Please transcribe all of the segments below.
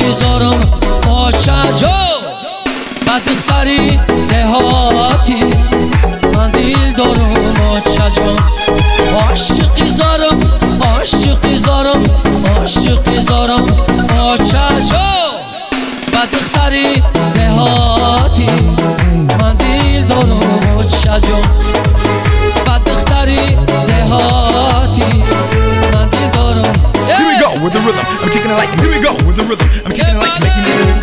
عاشقی زارم آشجو بدختری دهاتی من دیل دارم آشجو عاشقی زارم عاشقی زارم عاشقی زارم آشجو بدختری دهاتی من دیل دارم آشجو بدختری دهاتی من دیل دارم. Here we go with the rhythm. I'm kicking it like. Here we go with the rhythm. I'm kicking it like. Making it.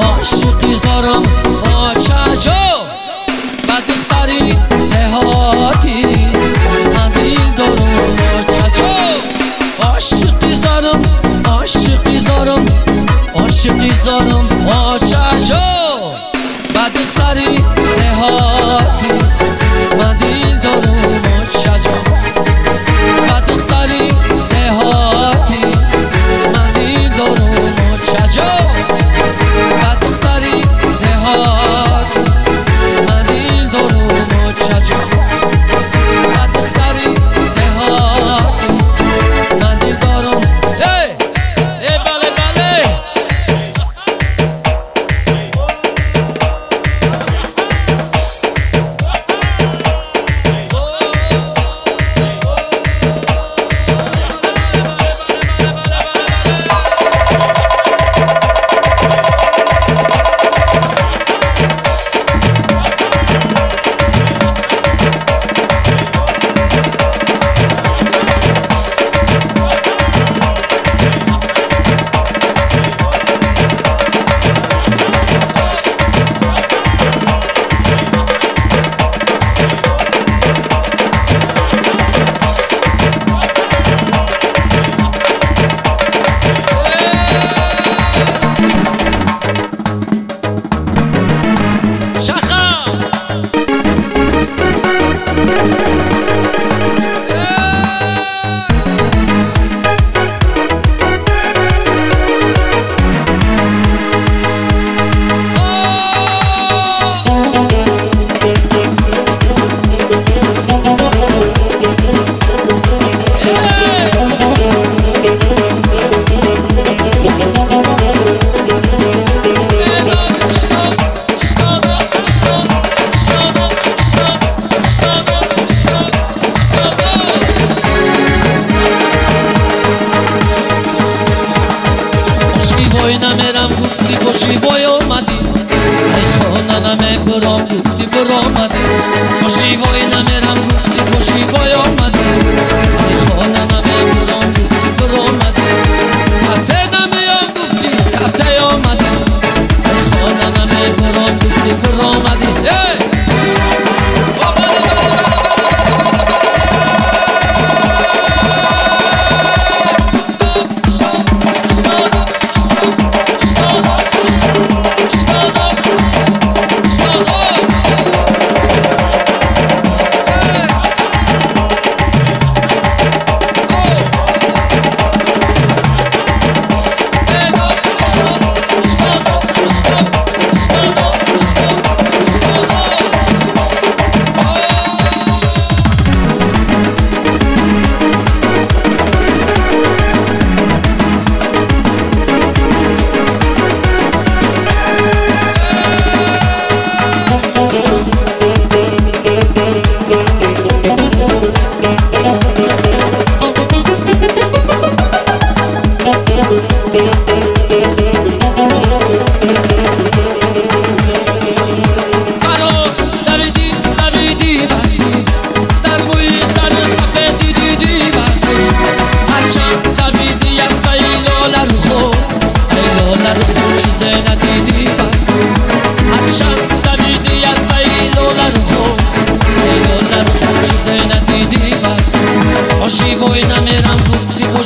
عاشقی زارم آشجو بدختری دهاتی من دیل دارم آشجو عاشقی زارم عاشقی زارم عاشقی زارم آشجو بدختری دهاتی من دیل دارم آشجو بدختری دهاتی من دیل دارم آشجو بدختری دهاتی من دیل دارم آشجو بدختری دهاتی من دیل دارم. ای بله بله نمیرم گفتی باشی وای آمدی ای خانه نمیبرم گفتی برو آمدی باشی وای نمیرم گفتی باشی وای آمدی ای خانه نمیبرم گفتی برو آمدی هفته نمیام گفتی هفته آمدی ای خانه نمیبرم گفتی برو آمدی.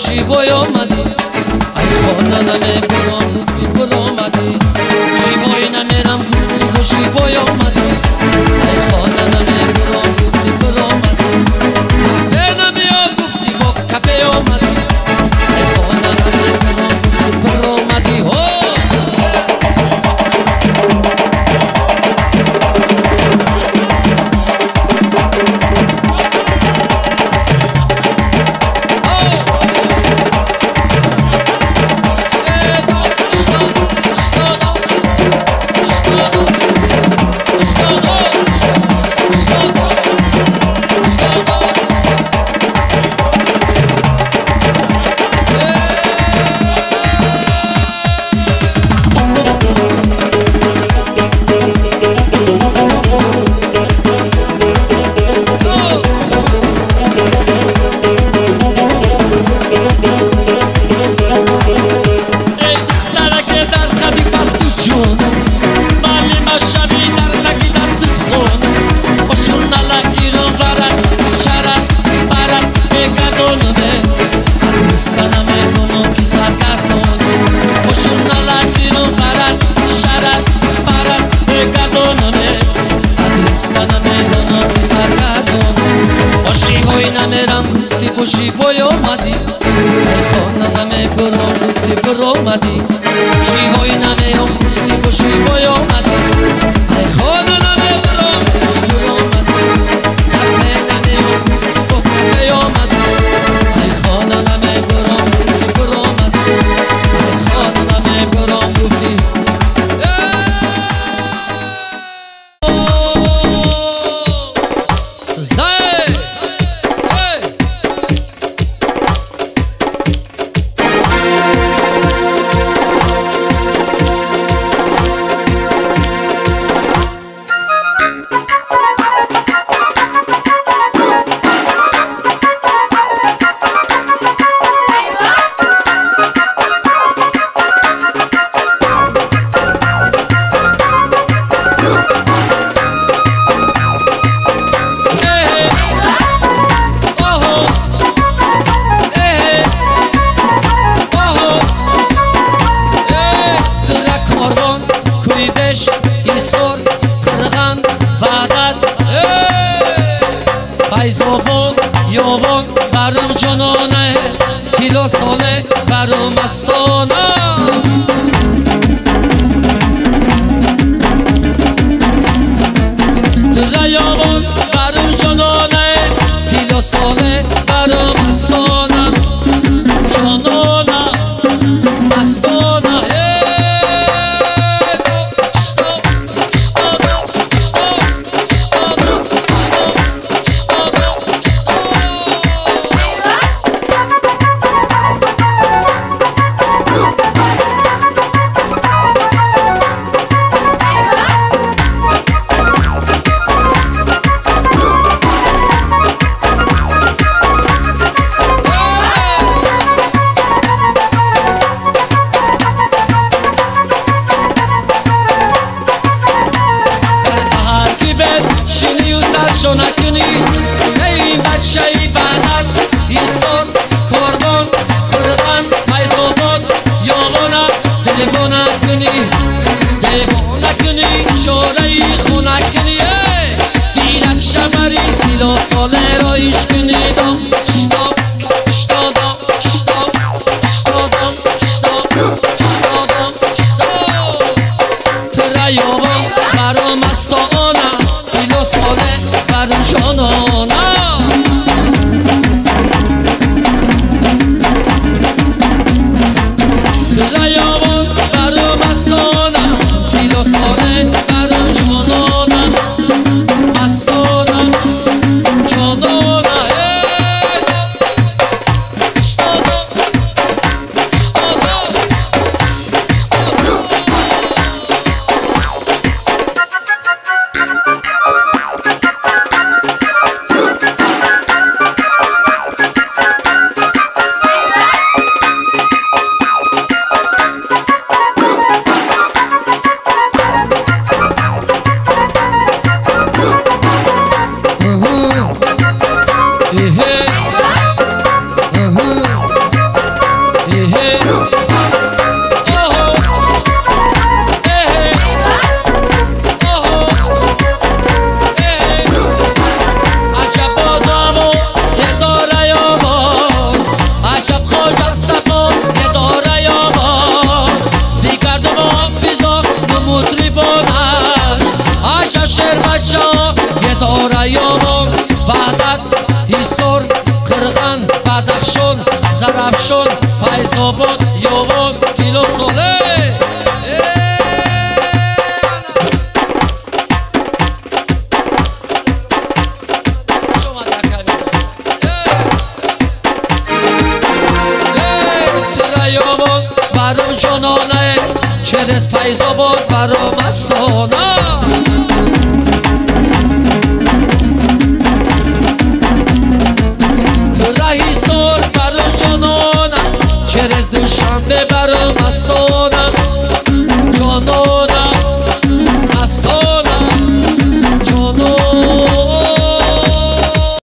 شیوای آمدی ای خانه نمیبرم گفتی برو آمدی شیوای نمیرم گفتی با شیوای آمدی ای خانه نمیبرم گفتی برو آمدی کافه نمیام گفتی با کافه آمدی ای خانه نمیبرم گفتی برو آمدی شیوای آمدی ای خانه نمیبرم گفتی برو آمدی شیوای نمیام گفتی با شیوای آمدی ای خانه نمیبرم گفتی برو آمدی کافه نمیام گفتی با کافه آمدی ای خانه نمیبرم گفتی برو آمدی ای خانه نمیبرم گفتی فیضابان یابان برام جانانه تیلا ساله برام مستانه ریابان برام جانانه تیلا ساله برام مستانه جانانه مستانه نکنی ای بچه ای بدن ایسان کاربان قرغن فیضاباد یاغانه دلبانه کنی دلبانه کنی شاره ای خونه کنی دیرک شمری تیلا ساله را ایش کنی دام شتاب شتادام شتاب شتادام شتاب شتادام شتاب تریابان برام مستانه تیلا ساله برام جانانه ریابان برام مستانه تیلا ساله برام جانانه مستانه جانانه بچه یه داره یامون بعدت هیسور قرغن بدخشون زرفشون فیضاباد یابان تیلو ساله برام جانانه چرس فیضاباد برام استانه تو رهی سال برام جانانه چرس دوشنبه برام استانه جانانه